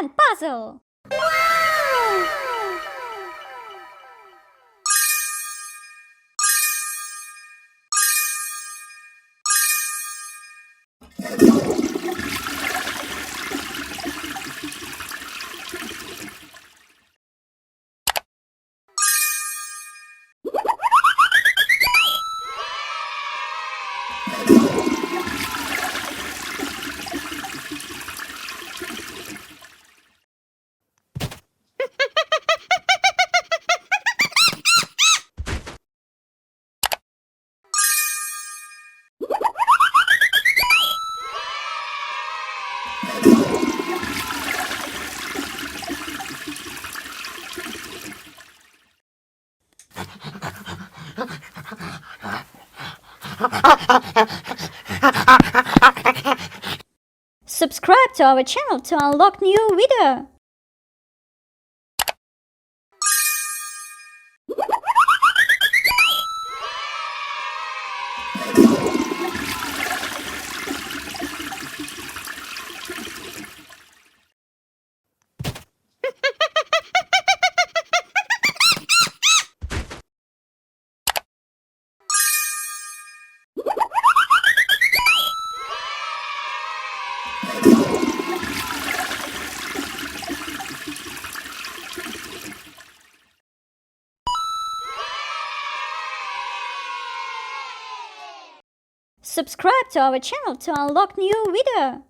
and puzzle. Subscribe to our channel to unlock new video. Subscribe to our channel to unlock new video.